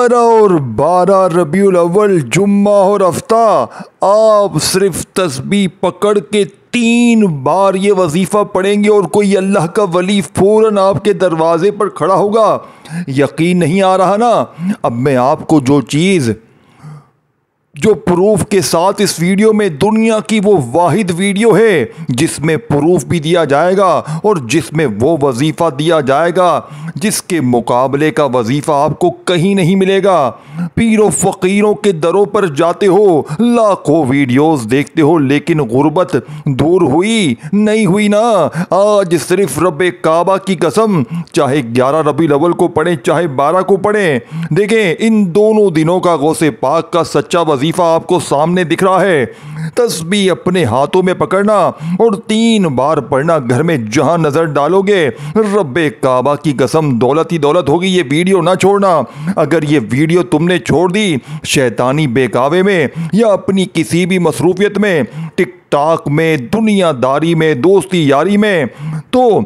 11 और 12 रबीउल अव्वल जुम्मा और हफ्ता आप सिर्फ तस्बीह पकड़ के 3 बार ये वजीफ़ा पढ़ेंगे और कोई अल्लाह का वली फ़ौरन आपके दरवाजे पर खड़ा होगा। यकीन नहीं आ रहा ना? अब मैं आपको जो प्रूफ के साथ इस वीडियो में, दुनिया की वो वाहिद वीडियो है जिसमें प्रूफ भी दिया जाएगा और जिसमें वो वजीफ़ा दिया जाएगा जिसके मुकाबले का वजीफ़ा आपको कहीं नहीं मिलेगा। पीरों फ़कीरों के दरों पर जाते हो, लाखों वीडियोस देखते हो, लेकिन गुर्बत दूर हुई नहीं हुई ना। आज सिर्फ रब्बे काबा की कसम, चाहे 11 रबीउल अव्वल को पढ़ें चाहे 12 को पढ़ें, देखें इन दोनों दिनों का गौसे पाक का सच्चा वजीफा आपको सामने दिख रहा है। तस्बीह अपने हाथों में पकड़ना और 3 बार पढ़ना। घर में जहां नजर डालोगे रब्बे काबा की कसम दौलत ही दौलत होगी। ये वीडियो ना छोड़ना। अगर ये वीडियो तुमने छोड़ दी शैतानी बेकावे में या अपनी किसी भी मसरूफियत में, टिकटॉक में, दुनियादारी में, दोस्ती यारी में, तो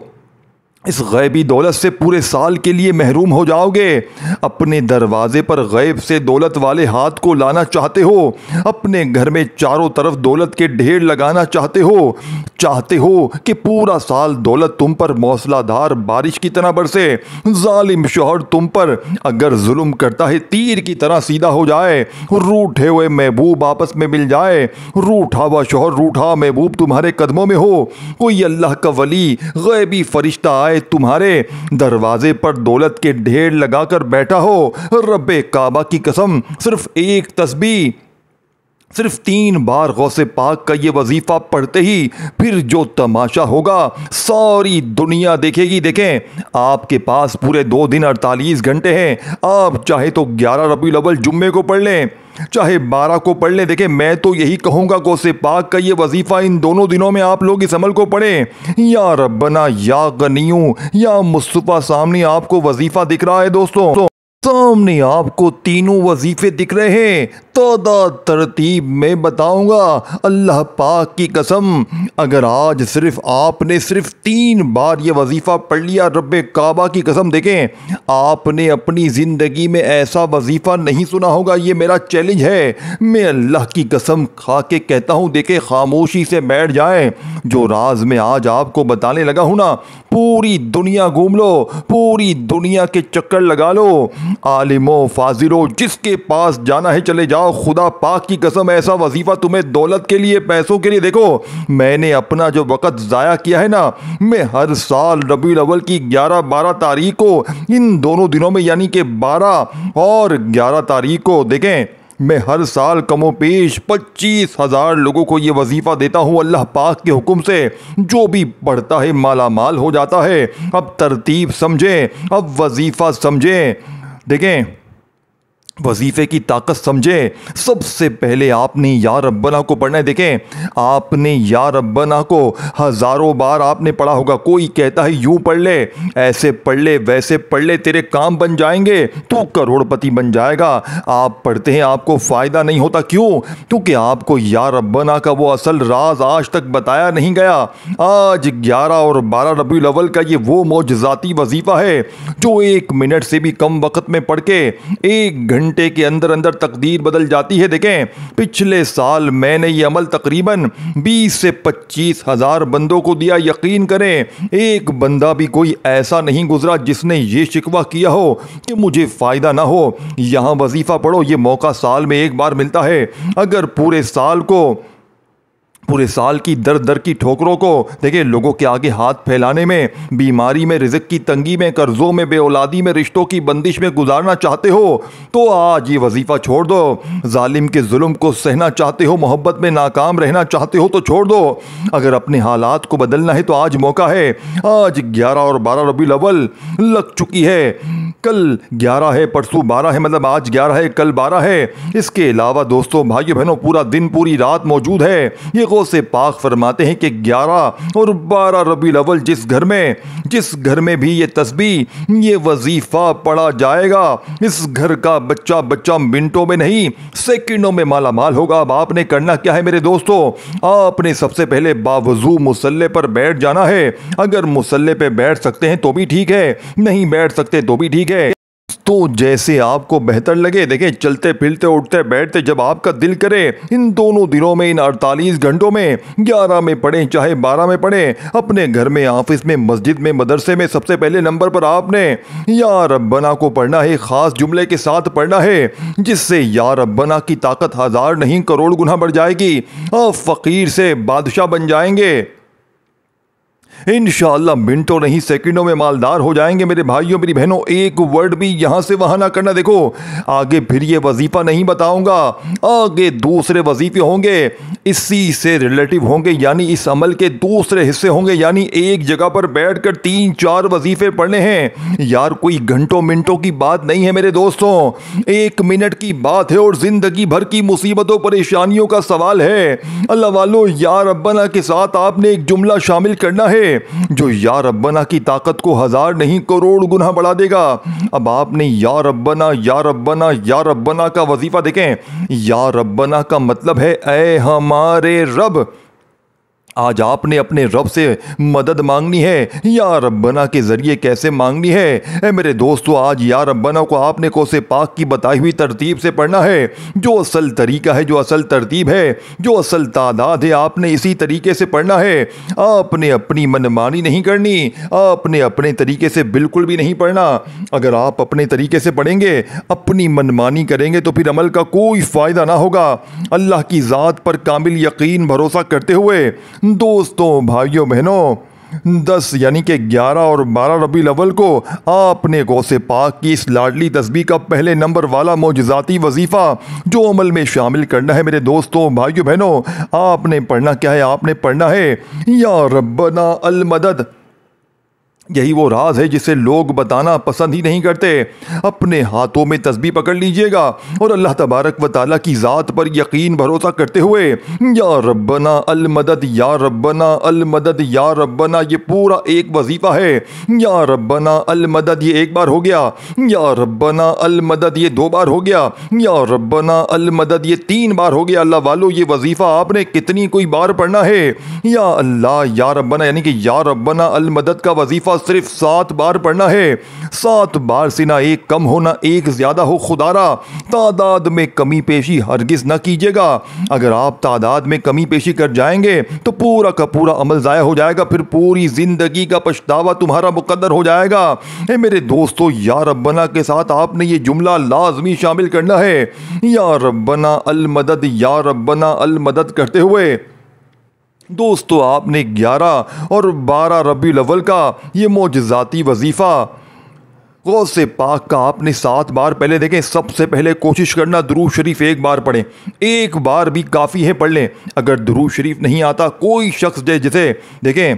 इस गैबी दौलत से पूरे साल के लिए महरूम हो जाओगे। अपने दरवाजे पर गैब से दौलत वाले हाथ को लाना चाहते हो, अपने घर में चारों तरफ दौलत के ढेर लगाना चाहते हो कि पूरा साल दौलत तुम पर मौसलाधार बारिश की तरह बरसे। जालिम शौहर तुम पर अगर जुल्म करता है तीर की तरह सीधा हो जाए। रूठे हुए महबूब आपस में मिल जाए। रूठा हुआ शौहर, रूठा महबूब तुम्हारे कदमों में हो। कोई अल्लाह का वली गैबी फरिश्ता आए तुम्हारे दरवाजे पर दौलत के ढेर लगाकर बैठा हो। रब्बे काबा की कसम सिर्फ एक तस्बीह, सिर्फ 3 बार गौसे पाक का ये वजीफा पढ़ते ही फिर जो तमाशा होगा सारी दुनिया देखेगी। देखें, आपके पास पूरे 2 दिन 48 घंटे हैं। आप चाहे तो 11 रबीउल अव्वल जुम्मे को पढ़ लें, चाहे 12 को पढ़ लें। देखें, मैं तो यही कहूँगा गौसे पाक का ये वजीफा इन दोनों दिनों में आप लोग इस अमल को पढ़ें। या रब्बना या गनियू या मुस्तफ़ा सामने आपको वजीफा दिख रहा है दोस्तों, सामने आपको तीनों वजीफे दिख रहे हैं। तादाद तरतीब में बताऊंगा। अल्लाह पाक की कसम, अगर आज सिर्फ आपने सिर्फ 3 बार ये वजीफा पढ़ लिया, रब्बे काबा की कसम, देखें आपने अपनी जिंदगी में ऐसा वजीफा नहीं सुना होगा। ये मेरा चैलेंज है। मैं अल्लाह की कसम खा के कहता हूँ, देखें खामोशी से बैठ जाए। जो राज में आज आपको बताने लगा हूँ ना, पूरी दुनिया घूम लो, पूरी दुनिया के चक्कर लगा लो, आलिमो फाजिलो जिसके पास जाना है चले जाओ। खुदा पाक की कसम ऐसा वजीफा तुम्हें दौलत के लिए, पैसों के लिए, देखो मैंने अपना जो वक़्त ज़ाया किया है ना, मैं हर साल रबीउल अव्वल की 11-12 तारीख को, इन दोनों दिनों में यानी कि 12 और 11 तारीख को, देखें मैं हर साल कमो पेश 25,000 लोगों को ये वजीफ़ा देता हूँ। अल्लाह पाक के हुक्म से जो भी पढ़ता है माला माल हो जाता है। अब तरतीब समझें, अब वजीफ़ा समझें। देखें वजीफ़े की ताकत समझे। सबसे पहले आपने या रब्बना को पढ़ना है। देखें आपने या रब्बना को हज़ारों बार आपने पढ़ा होगा। कोई कहता है यूं पढ़ ले, ऐसे पढ़ ले, वैसे पढ़ ले, तेरे काम बन जाएंगे, तू करोड़पति बन जाएगा। आप पढ़ते हैं, आपको फ़ायदा नहीं होता। क्यों? क्योंकि आपको या रब्बना का वो असल राज आज तक बताया नहीं गया। आज 11 और 12 रबीउल अव्वल का ये वो मौजज़ाती वजीफ़ा है जो 1 मिनट से भी कम वक़्त में पढ़ के 1 घंटे के अंदर अंदर तकदीर बदल जाती है। देखें पिछले साल मैंने ये अमल तकरीबन 20 से 25,000 बंदों को दिया। यकीन करें एक बंदा भी कोई ऐसा नहीं गुजरा जिसने ये शिकवा किया हो कि मुझे फ़ायदा ना हो। यहाँ वजीफ़ा पढ़ो, ये मौका साल में 1 बार मिलता है। अगर पूरे साल की दर दर की ठोकरों को, देखिए लोगों के आगे हाथ फैलाने में, बीमारी में, रिज़्क़ की तंगी में, कर्ज़ों में, बेऔलादी में, रिश्तों की बंदिश में गुजारना चाहते हो तो आज ये वजीफ़ा छोड़ दो। जालिम के जुल्म को सहना चाहते हो, मोहब्बत में नाकाम रहना चाहते हो तो छोड़ दो। अगर अपने हालात को बदलना है तो आज मौका है। आज 11 और 12 रबीउल अव्वल लग चुकी है। कल 11 है, परसों 12 है, मतलब आज 11 है, कल 12 है। इसके अलावा दोस्तों, भाइयों बहनों, पूरा दिन पूरी रात मौजूद है। ये से पाक फरमाते हैं कि 11 और 12 रबीउल अव्वल जिस घर में भी ये तस्बीह, ये वजीफा पढ़ा जाएगा, इस घर का बच्चा मिनटों में नहीं सेकंडों में माला माल होगा। अब आपने करना क्या है मेरे दोस्तों? आपने सबसे पहले बावजू मुसल्ले पर बैठ जाना है। अगर मुसल्ले पे बैठ सकते हैं तो भी ठीक है, नहीं बैठ सकते तो भी ठीक है। तो जैसे आपको बेहतर लगे, देखें चलते फिरते उठते बैठते जब आपका दिल करे, इन दोनों दिनों में, इन 48 घंटों में 11 में पढ़ें चाहे 12 में पढ़ें, अपने घर में, ऑफिस में, मस्जिद में, मदरसे में सबसे पहले नंबर पर आपने या रब्बना को पढ़ना है, खास जुमले के साथ पढ़ना है, जिससे या रब्बना की ताकत 1000 नहीं करोड़ गुना बढ़ जाएगी। आप फकीर से बादशाह बन जाएंगे, इंशाअल्लाह मिनटों नहीं सेकंडों में मालदार हो जाएंगे। मेरे भाइयों मेरी बहनों, एक वर्ड भी यहां से वहां ना करना। देखो आगे फिर ये वजीफा नहीं बताऊंगा, आगे दूसरे वजीफे होंगे, इसी से रिलेटिव होंगे, यानी इस अमल के दूसरे हिस्से होंगे, यानी एक जगह पर बैठकर 3-4 वजीफे पढ़ने हैं। यार कोई घंटों मिनटों की बात नहीं है मेरे दोस्तों, 1 मिनट की बात है और जिंदगी भर की मुसीबतों परेशानियों का सवाल है। अल्लाह वालों, या रब्बना के साथ आपने एक जुमला शामिल करना है जो या रब्बना की ताकत को 1000 नहीं करोड़ गुना बढ़ा देगा। अब आपने या रब्बना या रब्बना या रब्बना का वजीफा देखें। या रब्बना का मतलब है ऐ हमारे रब। आज आपने अपने रब से मदद मांगनी है, या रब्बना के जरिए कैसे मांगनी है। ए मेरे दोस्तों, आज या रब्बना को आपने कोसे पाक की बताई हुई तरतीब से पढ़ना है, जो असल तरीका है, जो असल तरतीब है, जो असल तादाद है, आपने इसी तरीके से पढ़ना है। आपने अपनी मनमानी नहीं करनी, आपने अपने तरीके से बिल्कुल भी नहीं पढ़ना। अगर आप अपने तरीके से पढ़ेंगे, अपनी मनमानी करेंगे तो फिर अमल का कोई फ़ायदा ना होगा। अल्लाह की ज़ात पर कामिल यकीन भरोसा करते हुए दोस्तों भाइयों बहनों, 10 यानी कि 11 और 12 रबीउल अव्वल को आपने गौसे पाक की इस लाडली तस्बीह का पहले नंबर वाला मौजज़ाती वजीफ़ा जो अमल में शामिल करना है। मेरे दोस्तों भाइयों बहनों, आपने पढ़ना क्या है? आपने पढ़ना है या रब्बना अल मदद। यही वो राज है जिसे लोग बताना पसंद ही नहीं करते। अपने हाथों में तस्बीह पकड़ लीजिएगा और अल्लाह तबारक व ताला की ज़ात पर यकीन भरोसा करते हुए या रब्बना अल मदद, या रब्बना अल मदद, या रब्बना, ये पूरा एक वजीफ़ा है। या रब्बना अल मदद ये 1 बार हो गया, या रब्बना अल मदद ये 2 बार हो गया, या रब्बना अल मदद ये 3 बार हो गया। अल्लाह वालों, ये वजीफ़ा आपने कितनी कोई बार पढ़ना है? या अल्लाह या रब्बना यानी कि या रब्बना अल मदद का वजीफ़ा सिर्फ 7 बार पढ़ना है। 7 बार से ना एक कम हो ना एक ज्यादा हो। खुदारा तादाद में कमी पेशी हरगिज ना कीजिएगा। अगर आप तादाद में कमी पेशी कर जाएंगे तो पूरा का पूरा अमल ज़ाया हो जाएगा, फिर पूरी जिंदगी का पछतावा तुम्हारा मुकद्दर हो जाएगा। ए मेरे दोस्तों, या रब्बना के साथ आपने ये जुमला लाजमी शामिल करना है, या रब्बना अल मदद, या रब्बना अल मदद करते हुए दोस्तों आपने 11 और 12 रबीउल अव्वल का ये मौजज़ाती वजीफ़ा गौसे पाक का आपने 7 बार पहले देखें। सबसे पहले कोशिश करना दुरूद शरीफ 1 बार पढ़ें, 1 बार भी काफ़ी है पढ़ लें। अगर दुरूद शरीफ नहीं आता, कोई शख्स जैसे देखें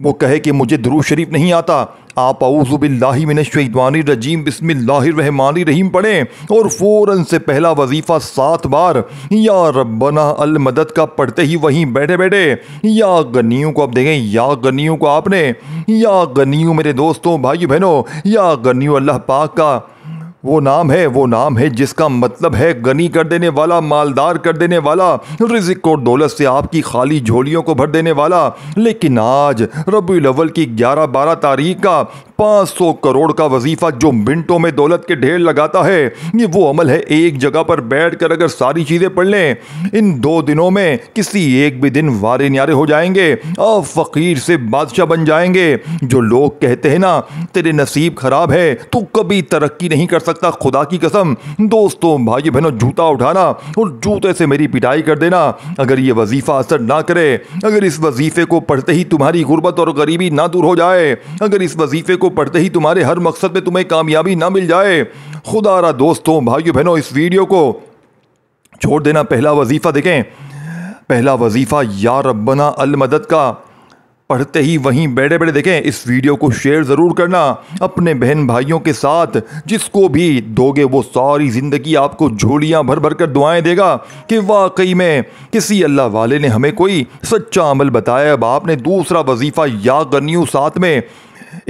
वो कहे कि मुझे दुरूद शरीफ नहीं आता, आप औज़ु बिल्लाहि मिनश शैतानिर रजीम बिस्मिल्लाहिर रहमानिर रहीम पढ़ें और फ़ौरन से पहला वजीफ़ा 7 बार या रब्बना अल मदद का पढ़ते ही वहीं बैठे बैठे या गनियों को आप देखें, या गनियों को आपने, या गनियों मेरे दोस्तों भाइयों बहनों, या गनियों अल्लाह पाक का वो नाम है जिसका मतलब है गनी कर देने वाला, मालदार कर देने वाला, रिज़्क़ और दौलत से आपकी खाली झोलियों को भर देने वाला। लेकिन आज रबीउल अव्वल की 11-12 तारीख का 500 करोड़ का वजीफ़ा जो मिनटों में दौलत के ढेर लगाता है, ये वो अमल है। एक जगह पर बैठकर अगर सारी चीज़ें पढ़ लें, इन 2 दिनों में किसी एक भी दिन वारे न्यारे हो जाएंगे, आप फ़कीर से बादशाह बन जाएंगे। जो लोग कहते हैं ना तेरे नसीब खराब है, तू कभी तरक्की नहीं कर सकता, खुदा की कसम दोस्तों भाई बहनों, जूता उठाना और जूते से मेरी पिटाई कर देना। अगर ये वजीफ़ा असर ना करे, अगर इस वजीफ़े को पढ़ते ही तुम्हारी गुर्बत और गरीबी ना दूर हो जाए, अगर इस वजीफ़े को पढ़ते ही तुम्हारे हर मकसद में तुम्हें कामयाबी ना मिल जाए, खुदारा दोस्तों भाइयों बहनों, इस वीडियो को छोड़ देना। पहला वजीफ़ा देखें, पहला वजीफ़ा या रब्बना अल मदद का पढ़ते ही वहीं बैठे बैठे देखें। इस वीडियो को शेयर ज़रूर करना अपने बहन भाइयों के साथ, जिसको भी दोगे वो सारी ज़िंदगी आपको झोलियां भर भर कर दुआएं देगा कि वाकई में किसी अल्लाह वाले ने हमें कोई सच्चा अमल बताया। अब आपने दूसरा वजीफ़ा या गनियू साथ में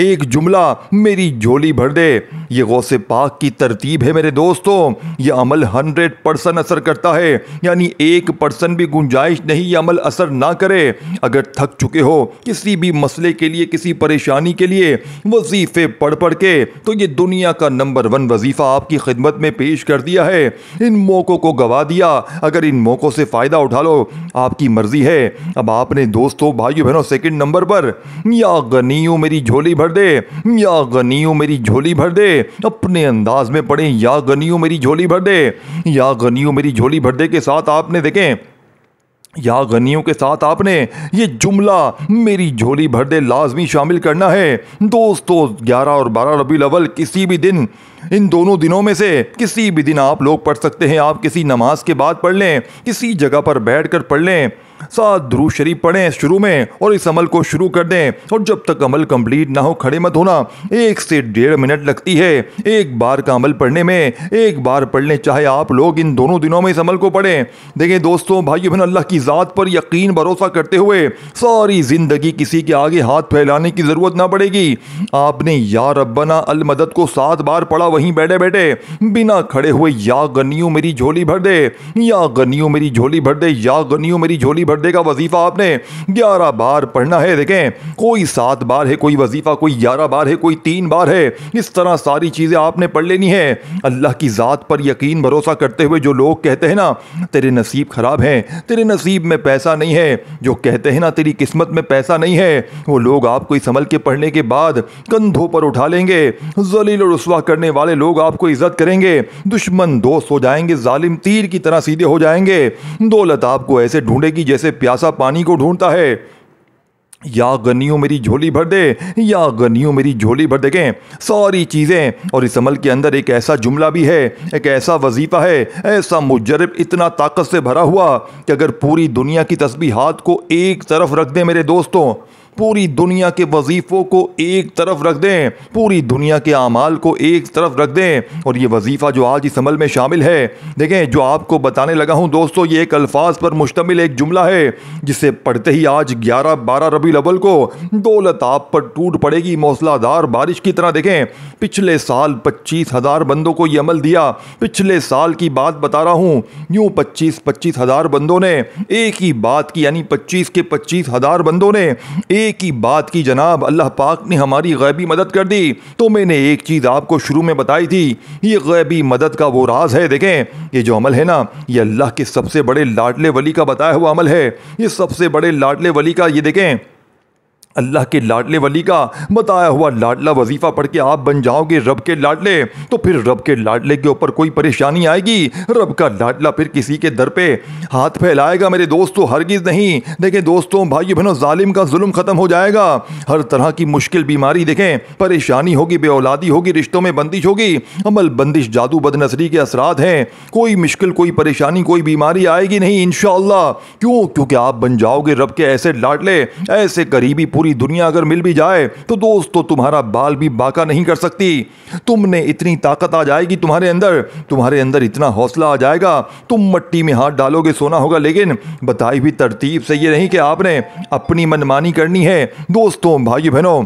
एक जुमला मेरी झोली भर दे। ये गौसे पाक की तरतीब है मेरे दोस्तों। ये अमल 100% असर करता है, यानी 1% भी गुंजाइश नहीं ये अमल असर ना करे। अगर थक चुके हो किसी भी मसले के लिए, किसी परेशानी के लिए वजीफे पढ़ पढ़ के, तो ये दुनिया का नंबर 1 वजीफा आपकी खिदमत में पेश कर दिया है। इन मौकों को गवा दिया, अगर इन मौकों से फ़ायदा उठा लो आपकी मर्जी है। अब आपने दोस्तों भाइयों बहनों सेकंड नंबर पर या गनियो मेरी झोली भर दे, या गनियो मेरी झोली भर दे, अपने अंदाज में पढ़ें या गनियो मेरी झोली भर दे। या गनियो मेरी झोली भर दे के साथ आपने देखें, या गनियों के साथ आपने ये जुमला मेरी झोली भर दे लाजमी शामिल करना है। दोस्तों 11 और 12 रबीउल अव्वल किसी भी दिन, इन दोनों दिनों में से किसी भी दिन आप लोग पढ़ सकते हैं। आप किसी नमाज के बाद पढ़ लें, किसी जगह पर बैठकर पढ़ लें, साथ दुरूद शरीफ पढ़ें शुरू में और इस अमल को शुरू कर दें। और जब तक अमल कंप्लीट ना हो खड़े मत होना। 1 से 1.5 मिनट लगती है एक बार का अमल पढ़ने में। एक बार पढ़ लें, चाहे आप लोग इन दोनों दिनों में इस अमल को पढ़ें। देखें दोस्तों भाइयों बहन, अल्लाह की ज़ात पर यकीन भरोसा करते हुए सारी ज़िंदगी किसी के आगे हाथ फैलाने की ज़रूरत ना पड़ेगी। आपने या रब्बना अल मदद को 7 बार पढ़ा वहीं बैठे बैठे, बिना खड़े हुए या गनियो मेरी झोली भर दे, या गनियो मेरी झोली भर दे, या गनियो मेरी झोली भर दे का वजीफा आपने 11 बार पढ़ना है। देखें, कोई 7 बार है, कोई वजीफा कोई 11 बार है, कोई 3 बार है। इस तरह सारी चीजें आपने पढ़ लेनी है। अल्लाह की ज़ात पर यकीन भरोसा करते हुए जो लोग कहते हैं ना तेरे नसीब खराब है, तेरे नसीब में पैसा नहीं है, जो कहते हैं ना तेरी किस्मत में पैसा नहीं है, वो लोग आपको इस अमल के पढ़ने के बाद कंधों पर उठा लेंगे। जलील और रुस्वा करने वाले लोग आपको इज्जत करेंगे, दुश्मन दोस्त हो जाएंगे, जालिम तीर की तरह सीधे हो जाएंगे। दौलत आपको ऐसे ढूंढेगी जैसे प्यासा पानी को ढूंढता है। या गनियों मेरी झोली भर दे, या गनियों मेरी झोली भर। देखें सारी चीज़ें, और इस अमल के अंदर एक ऐसा जुमला भी है, एक ऐसा वजीफ़ा है, ऐसा मुजरब, इतना ताकत से भरा हुआ कि अगर पूरी दुनिया की तस्बीहात को एक तरफ रख दें मेरे दोस्तों, पूरी दुनिया के वजीफ़ों को एक तरफ रख दें, पूरी दुनिया के आमाल को एक तरफ रख दें, और ये वजीफ़ा जो आज इस अमल में शामिल है, देखें जो आपको बताने लगा हूँ दोस्तों, ये एक अल्फाज पर मुश्तमिल एक जुमला है जिसे पढ़ते ही आज 11-12 रबीउल अव्वल को दौलत आप पर टूट पड़ेगी मूसलाधार बारिश की तरह। देखें पिछले साल 25,000 बंदों को ये अमल दिया। पिछले साल की बात बता रहा हूँ, यूँ 25,000 बंदों ने एक ही बात की, यानी 25 के 25,000 बंदों ने एक ही बात की, जनाब अल्लाह पाक ने हमारी गैबी मदद कर दी। तो मैंने एक चीज़ आपको शुरू में बताई थी, ये गैबी मदद का वो राज है। देखें ये जो अमल है ना, ये अल्लाह के सबसे बड़े लाडले वली का बताया हुआ अमल है। ये सबसे बड़े लाडले वली का, ये देखें अल्लाह के लाडले वली का बताया हुआ लाडला वजीफा पढ़ के आप बन जाओगे रब के लाडले, तो फिर रब के लाडले के ऊपर कोई परेशानी आएगी, रब का लाडला फिर किसी के दर पे हाथ फैलाएगा मेरे दोस्तों? हरगिज़ नहीं। देखें दोस्तों भाइयों बहनों, जालिम का जुल्म खत्म हो जाएगा। हर तरह की मुश्किल बीमारी, देखें परेशानी होगी, बेऔलादी होगी, रिश्तों में बंदिश होगी, अमल बंदिश, जादू बदनसरी के असरात हैं, कोई मुश्किल, कोई परेशानी, कोई बीमारी आएगी नहीं इंशाअल्लाह। क्यों? क्योंकि आप बन जाओगे रब के ऐसे लाडले, ऐसे करीबी। पूरी दुनिया अगर मिल भी जाए तो दोस्तों तुम्हारा बाल भी बाका नहीं कर सकती। तुमने इतनी ताकत आ जाएगी तुम्हारे अंदर इतना हौसला आ जाएगा, तुम मट्टी में हाथ डालोगे सोना होगा। लेकिन बताई हुई तरतीब से ये नहीं कि आपने अपनी मनमानी करनी है। दोस्तों भाइयों बहनों,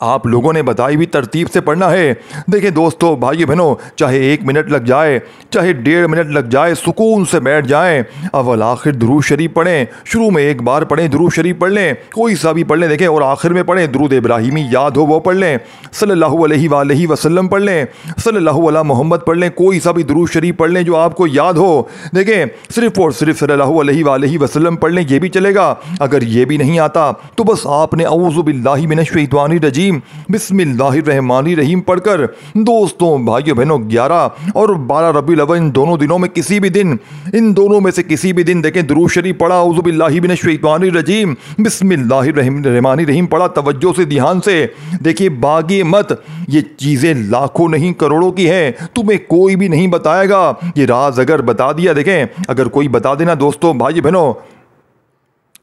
आप लोगों ने बताई हुई तरतीब से पढ़ना है। देखिए दोस्तों भाइयों बहनों, चाहे 1 मिनट लग जाए, चाहे 1.5 मिनट लग जाए, सुकून से बैठ जाएं, अव्वल आखिर दुरूद शरीफ पढ़ें। शुरू में 1 बार पढ़ें, दुरूद शरीफ पढ़ लें, कोई सा भी पढ़ लें। देखें और आखिर में पढ़ें दुरूद इब्राहिमी, याद हो वो पढ़ लें, सल्लल्लाहु अलैहि वसल्लम पढ़ लें, सल्लल्लाहु अला मोहम्मद पढ़ लें, कोई सा भी दुरूद शरीफ पढ़ लें जो आपको याद हो। देखें सिर्फ और सिर्फ सल्लल्लाहु अलैहि वसल्लम पढ़ लें, ये भी चलेगा। अगर ये भी नहीं आता तो बस आपने औज़ु बिल्लाहि मिनश शैतानिर रजीम बिस्मिल्लाहिर्रहमानिर्रहीम पढ़कर दोस्तों भाइयों बहनों 11 और 12 रबीउल अव्वल इन दोनों दिनों में किसी भी दिन, इन दोनों में से किसी भी दिन देखें दुरूद शरीफ पढ़ा, औज़ु बिल्लाहि मिनश शैतानिर रजीम बिस्मिल्लाहिर्रहमानिर्रहीम पढ़ा, तवज्जो से, ध्यान से। देखिए भागे मत, ये चीज़ें लाखों नहीं करोड़ों की हैं, तुम्हें कोई भी नहीं बताएगा। ये राज अगर बता दिया, देखें अगर कोई बता देना दोस्तों भाई बहनों,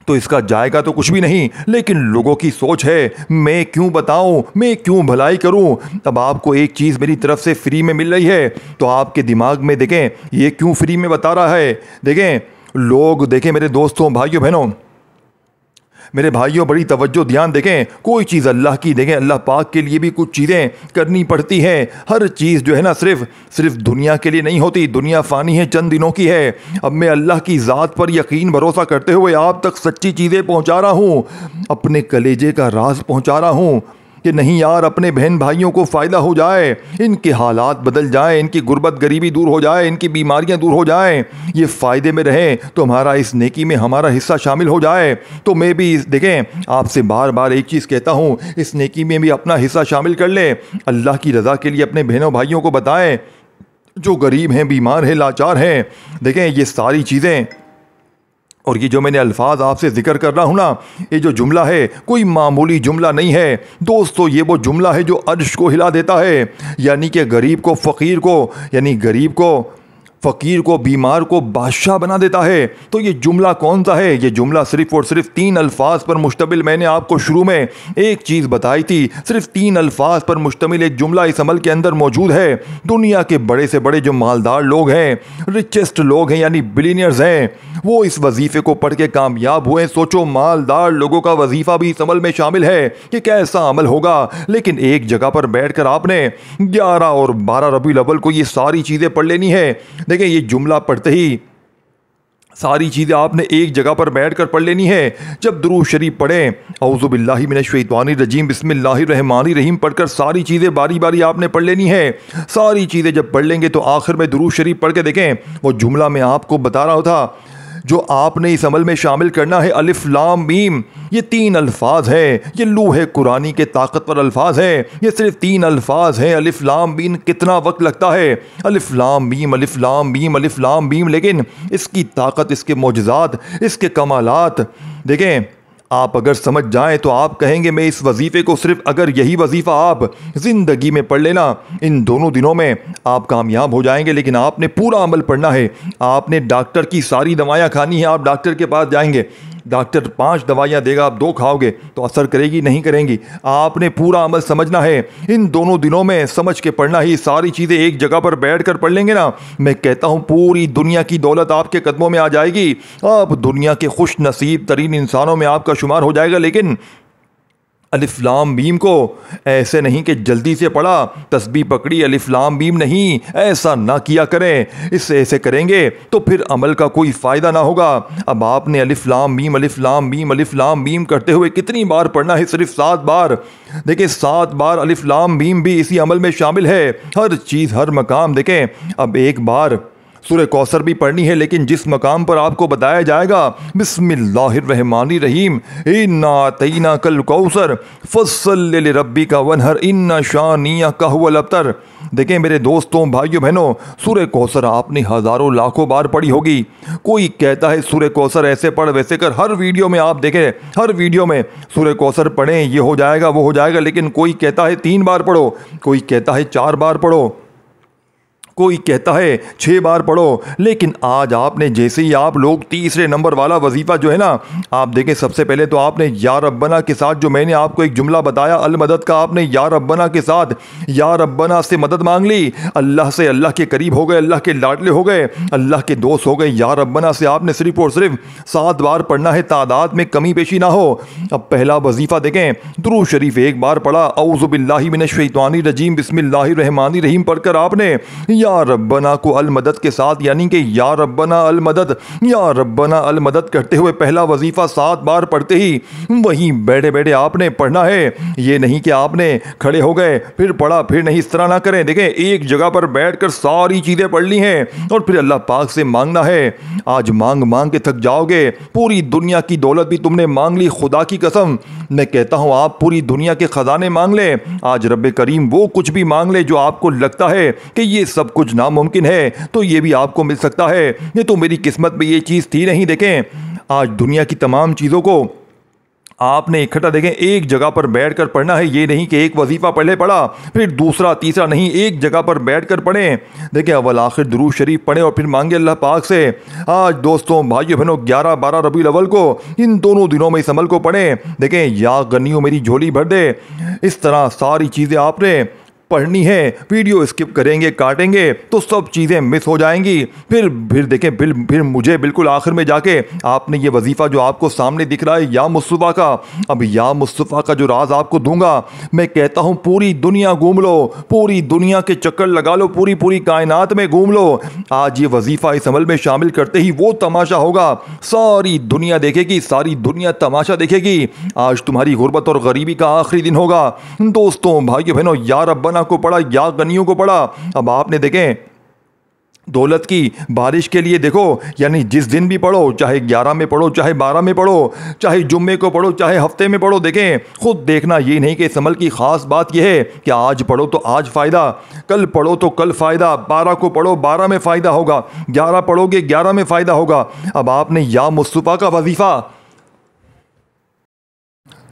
तो इसका जाएगा तो कुछ भी नहीं। लेकिन लोगों की सोच है मैं क्यों बताऊं, मैं क्यों भलाई करूं। तब आपको एक चीज़ मेरी तरफ से फ्री में मिल रही है, तो आपके दिमाग में देखें ये क्यों फ्री में बता रहा है। देखें लोग, देखें मेरे दोस्तों भाइयों बहनों, मेरे भाइयों बड़ी तवज्जो ध्यान देखें, कोई चीज़ अल्लाह की देखें, अल्लाह पाक के लिए भी कुछ चीज़ें करनी पड़ती हैं। हर चीज़ जो है ना सिर्फ दुनिया के लिए नहीं होती। दुनिया फ़ानी है, चंद दिनों की है। अब मैं अल्लाह की ज़ात पर यकीन भरोसा करते हुए आप तक सच्ची चीज़ें पहुँचा रहा हूँ, अपने कलेजे का राज पहुँचा रहा हूँ कि नहीं यार, अपने बहन भाइयों को फ़ायदा हो जाए, इनके हालात बदल जाएं, इनकी गुर्बत गरीबी दूर हो जाए, इनकी बीमारियां दूर हो जाएं, ये फ़ायदे में रहें, तो हमारा इस नेकी में हमारा हिस्सा शामिल हो जाए। तो मैं भी देखें आपसे बार बार एक चीज़ कहता हूँ, इस नेकी में भी अपना हिस्सा शामिल कर लें। अल्लाह की रज़ा के लिए अपने बहनों भाइयों को बताएं जो गरीब हैं, बीमार हैं, लाचार हैं। देखें ये सारी चीज़ें और ये जो मैंने अल्फाज आपसे जिक्र कर रहा हूँ ना, ये जो जुमला है कोई मामूली जुमला नहीं है दोस्तों। ये वो जुमला है जो अर्श को हिला देता है, यानी कि गरीब को फ़कीर को, यानी गरीब को फ़कीर को, बीमार को बादशाह बना देता है। तो ये जुमला कौन सा है? ये जुमला सिर्फ़ और सिर्फ 3 अल्फाज पर मुश्तमिल, मैंने आपको शुरू में एक चीज़ बताई थी, सिर्फ 3 अल्फाज पर मुश्तमिल एक जुमला इस अमल के अंदर मौजूद है। दुनिया के बड़े से बड़े जो मालदार लोग हैं, रिचेस्ट लोग हैं, यानी बिलियनियर्स हैं, वो इस वजीफ़े को पढ़ के कामयाब हुए। सोचो मालदार लोगों का वजीफ़ा भी इस अमल में शामिल है कि कैसा अमल होगा। लेकिन एक जगह पर बैठकर आपने 11 और 12 रबीउल अव्वल को ये सारी चीज़ें पढ़ लेनी है। देखिए ये जुमला पढ़ते ही सारी चीज़ें आपने एक जगह पर बैठकर पढ़ लेनी है। जब दुरूद शरीफ पढ़ें, औज़ु बिल्लाहि मिनश शैतानिर रजीम बिस्मिल्लाहिर रहमानिर रहीम पढ़कर सारी चीज़ें बारी बारी आपने पढ़ लेनी है। सारी चीज़ें जब पढ़ लेंगे तो आखिर में दुरूद शरीफ पढ़ के देखें, वो जुमला मैं आपको बता रहा था जो आपने इस अमल में शामिल करना है, अलिफ लाम मीम, ये 3 अल्फाज हैं। ये लूहे कुरानी के ताकतवर अल्फाज हैं। ये सिर्फ 3 अल्फाज हैं। अलिफ लाम मीम कितना वक्त लगता है? अलिफ लाम मीम, अलिफ लाम मीम, अलिफ लाम मीम, लेकिन इसकी ताकत, इसके मौजज़ात, इसके कमालात देखें। आप अगर समझ जाएं तो आप कहेंगे मैं इस वजीफ़े को सिर्फ, अगर यही वजीफ़ा आप ज़िंदगी में पढ़ लेना, इन दोनों दिनों में आप कामयाब हो जाएंगे। लेकिन आपने पूरा अमल पढ़ना है। आपने डॉक्टर की सारी दवाइयाँ खानी है। आप डॉक्टर के पास जाएंगे, डॉक्टर 5 दवाइयाँ देगा, आप 2 खाओगे तो असर करेगी नहीं करेंगी। आपने पूरा अमल समझना है। इन दोनों दिनों में समझ के पढ़ना ही, सारी चीज़ें एक जगह पर बैठ कर पढ़ लेंगे ना, मैं कहता हूँ पूरी दुनिया की दौलत आपके कदमों में आ जाएगी। आप दुनिया के खुश नसीब तरीन इंसानों में आपका शुमार हो जाएगा। लेकिन अलिफ लाम मीम को ऐसे नहीं कि जल्दी से पढ़ा, तस्बीह पकड़ी, अलिफ लाम मीम नहीं, ऐसा ना किया करें। इससे ऐसे करेंगे तो फिर अमल का कोई फ़ायदा ना होगा। अब आपने अलिफ लाम मीम, अलिफ लाम मीम, अलिफ लाम मीम करते हुए कितनी बार पढ़ना है? सिर्फ 7 बार। देखिए 7 बार अलिफ लाम मीम भी इसी अमल में शामिल है। हर चीज़, हर मकाम देखें। अब एक बार सूरह कौसर भी पढ़नी है, लेकिन जिस मकाम पर आपको बताया जाएगा बिस्मिल्लाहिर्रहमानिर्रहीम, इन्ना अतैना कल कौसर फस्सल्लि लिरब्बिका वन्हर इन्ना शानियका हुवल अब्तर। देखें मेरे दोस्तों, भाइयों बहनों, सूरह कौसर आपने हज़ारों लाखों बार पढ़ी होगी। कोई कहता है सूरह कौसर ऐसे पढ़ वैसे कर, हर वीडियो में आप देखें, हर वीडियो में सूरह कौसर पढ़ें, ये हो जाएगा वो हो जाएगा। लेकिन कोई कहता है 3 बार पढ़ो, कोई कहता है 4 बार पढ़ो, कोई कहता है 6 बार पढ़ो। लेकिन आज आपने जैसे ही आप लोग तीसरे नंबर वाला वजीफ़ा जो है ना, आप देखें सबसे पहले तो आपने या रब्बना के साथ, जो मैंने आपको एक जुमला बताया अल मदद का, आपने या रब्बना के साथ या रब्बना से मदद मांग ली। अल्लाह से अल्लाह के करीब हो गए, अल्लाह के लाडले हो गए, अल्लाह के दोस्त हो गए। या रब्बना से आपने सिर्फ और सिर्फ 7 बार पढ़ना है, तादाद में कमी पेशी ना हो। अब पहला वजीफ़ा देखें, दुरूद शरीफ 1 बार पढ़ा, औज़ु बिल्लाहि मिनश शैतानिर रजीम बिस्मिल्लाहिर रहमानिर रहीम पढ़कर आपने या रब्बना को अल मदद के साथ, यानी कि या रब्बना अल मदद, या रब्बना अल मदद करते हुए पहला वजीफा 7 बार पढ़ते ही वहीं बैठे बैठे आपने पढ़ना है। ये नहीं कि आपने खड़े हो गए फिर पढ़ा फिर नहीं, इस तरह ना करें। देखें एक जगह पर बैठकर सारी चीज़ें पढ़ ली हैं और फिर अल्लाह पाक से मांगना है। आज मांग मांग के थक जाओगे, पूरी दुनिया की दौलत भी तुमने मांग ली, खुदा की कसम मैं कहता हूँ आप पूरी दुनिया के ख़जाने मांग लें। आज रब्बे करीम वो कुछ भी मांग ले जो आपको लगता है कि ये सब कुछ नामुमकिन है, तो ये भी आपको मिल सकता है। ये तो मेरी किस्मत में ये चीज़ थी नहीं। देखें आज दुनिया की तमाम चीज़ों को आपने इकट्ठा देखें एक जगह पर बैठकर पढ़ना है। ये नहीं कि एक वजीफ़ा पहले पढ़ा फिर दूसरा तीसरा, नहीं, एक जगह पर बैठकर पढ़ें। देखें अव्वल आखिर दुरूद शरीफ पढ़ें और फिर मांगे अल्लाह पाक से। आज दोस्तों भाइयों बहनों 11-12 रबीउल अव्वल को, इन दोनों दिनों में इस अमल को पढ़ें। देखें या गनियों मेरी झोली भर दे, इस तरह सारी चीज़ें आपने पढ़नी है, वीडियो स्किप करेंगे काटेंगे तो सब चीज़ें मिस हो जाएंगी। फिर देखें, फिर मुझे बिल्कुल आखिर में जाके आपने ये वजीफ़ा जो आपको सामने दिख रहा है या मुस्तफ़ा का, अब या मुस्तफ़ा का जो राज आपको दूंगा, मैं कहता हूँ पूरी दुनिया घूम लो, पूरी दुनिया के चक्कर लगा लो, पूरी कायनात में घूम लो। आज ये वजीफ़ा इस अमल में शामिल करते ही वो तमाशा होगा, सारी दुनिया देखेगी, सारी दुनिया तमाशा देखेगी। आज तुम्हारी गुर्बत और गरीबी का आखिरी दिन होगा। दोस्तों, भाइयों बहनों, या रब्बना को पढ़ा या गनियों को पढ़ा। अब आपने देखें, दौलत की बारिश के लिए देखो, यानी जिस दिन भी पढ़ो, चाहे 11 में पढ़ो, चाहे 12 में पढ़ो, चाहे जुम्मे को पढ़ो, चाहे हफ्ते में पढ़ो, देखें खुद देखना। ये नहीं कि इस अमल की ख़ास बात यह है कि आज पढ़ो तो आज फ़ायदा, कल पढ़ो तो कल फ़ायदा, 12 को पढ़ो 12 में फ़ायदा होगा, 11 पढ़ोगे 11 में फ़ायदा होगा। अब आपने या मुस्तफ़ा का वजीफ़ा,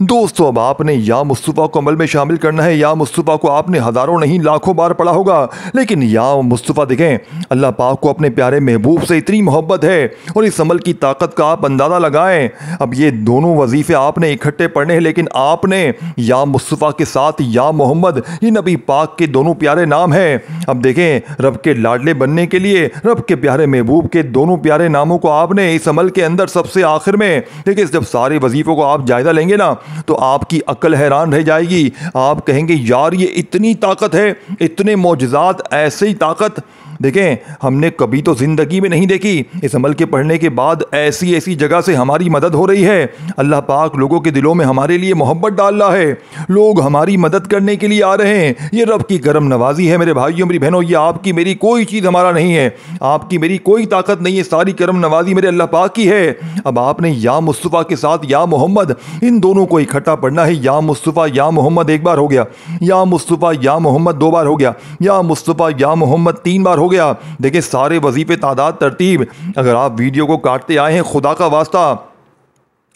दोस्तों, अब आपने या मुस्तफ़ा को अमल में शामिल करना है। या मुस्तफ़ा को आपने हज़ारों नहीं लाखों बार पढ़ा होगा, लेकिन या मुस्तफ़ा देखें, अल्लाह पाक को अपने प्यारे महबूब से इतनी मोहब्बत है और इस अमल की ताकत का आप अंदाज़ा लगाएं। अब ये दोनों वजीफ़े आपने इकट्ठे पढ़ने हैं, लेकिन आपने या मुस्तफ़ा के साथ या मोहम्मद, ये नबी पाक के दोनों प्यारे नाम हैं। अब देखें, रब के लाडले बनने के लिए रब के प्यारे महबूब के दोनों प्यारे नामों को आपने इस अमल के अंदर सबसे आखिर में, देखिए जब सारे वजीफ़ों को आप जायज़ा लेंगे ना तो आपकी अक्ल हैरान रह जाएगी। आप कहेंगे यार ये इतनी ताकत है, इतने मौजज़ात, ऐसे ही ताकत देखें हमने कभी तो ज़िंदगी में नहीं देखी। इस अमल के पढ़ने के बाद ऐसी ऐसी जगह से हमारी मदद हो रही है। अल्लाह पाक लोगों के दिलों में हमारे लिए मोहब्बत डाल रहा है, लोग हमारी मदद करने के लिए आ रहे हैं। ये रब की करम नवाजी है मेरे भाइयों मेरी बहनों। ये आपकी मेरी कोई चीज़ हमारा नहीं है, आपकी मेरी कोई ताकत नहीं है, सारी करम नवाजी मेरे अल्लाह पाक की है। अब आपने या मुस्तफ़ा के साथ या मोहम्मद, इन दोनों को इकट्ठा पढ़ना है। या मुस्तफ़ा या मोहम्मद एक बार हो गया, या मुस्तफ़ा या मोहम्मद दो बार हो गया, या मुस्तफ़ा या मोहम्मद 3 बार हो गया। देखिए सारे वजीफे, तादाद, तरतीब। अगर आप वीडियो को काटते आए हैं, खुदा का वास्ता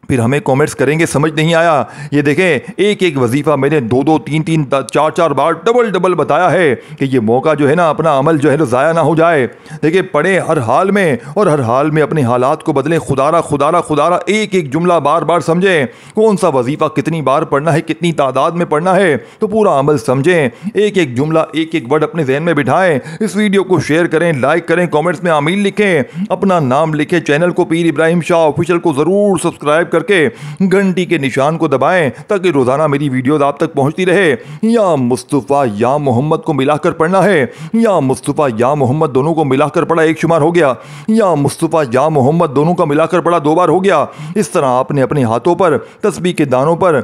फिर हमें कमेंट्स करेंगे समझ नहीं आया। ये देखें एक एक वजीफ़ा मैंने 2-2, 3-3, 4-4 बार डबल बताया है कि ये मौका जो है ना, अपना अमल जो है ना ज़ाया ना हो जाए। देखिए पढ़ें हर हाल में, और हर हाल में अपने हालात को बदलें। खुदारा खुदारा खुदारा, एक एक जुमला बार बार समझें। कौन सा वजीफ़ा कितनी बार पढ़ना है, कितनी तादाद में पढ़ना है, तो पूरा अमल समझें। एक एक जुमला, एक एक वर्ड अपने जहन में बिठाएं। इस वीडियो को शेयर करें, लाइक करें, कॉमेंट्स में आमीन लिखें, अपना नाम लिखें। चैनल को पीर इब्राहिम शाह ऑफिशियल को ज़रूर सब्सक्राइब करके घंटी के निशान को दबाएं ताकि रोजाना मेरी वीडियोस आप तक पहुंचती रहे। या मुस्तफ़ा या मोहम्मद को मिलाकर पढ़ना है। या मुस्तफ़ा या मोहम्मद दोनों को मिलाकर पढ़ा, एक शुमार हो गया। या मुस्तफ़ा या मोहम्मद दोनों का मिलाकर पढ़ा, 2 बार हो गया। इस तरह आपने अपने हाथों पर तस्बीह के दानों पर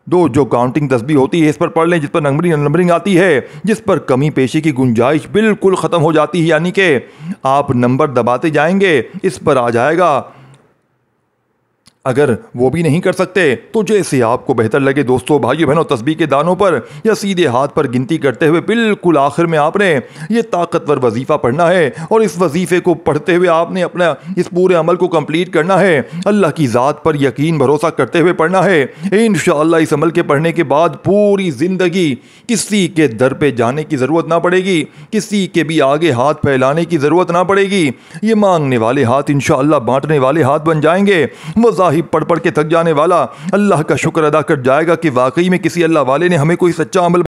दो जो काउंटिंग तस्बीह होती है इस पर पढ़ लें, जिस पर नंबरिंग आती है, जिस पर कमी पेशी की गुंजाइश बिल्कुल ख़त्म हो जाती है, यानी कि आप नंबर दबाते जाएंगे, इस पर आ जाएगा। अगर वो भी नहीं कर सकते तो जैसे आपको बेहतर लगे दोस्तों, भाइयों बहनों, तस्बीह के दानों पर या सीधे हाथ पर गिनती करते हुए बिल्कुल आखिर में आपने ये ताकतवर वजीफ़ा पढ़ना है। और इस वजीफ़े को पढ़ते हुए आपने अपना इस पूरे अमल को कंप्लीट करना है। अल्लाह की ज़ात पर यकीन भरोसा करते हुए पढ़ना है। इंशाअल्लाह इस अमल के पढ़ने के बाद पूरी ज़िंदगी किसी के दर पे जाने की ज़रूरत ना पड़ेगी, किसी के भी आगे हाथ फैलाने की ज़रूरत ना पड़ेगी। ये मांगने वाले हाथ इंशाअल्लाह बांटने वाले हाथ बन जाएंगे। वज़ाहिब पढ़ के थक जाने वाला अल्लाह का शुक्र अदा कर जाएगा कि वाकई में किसी अल्लाह वाले ने हमें कोई सच्चा अमल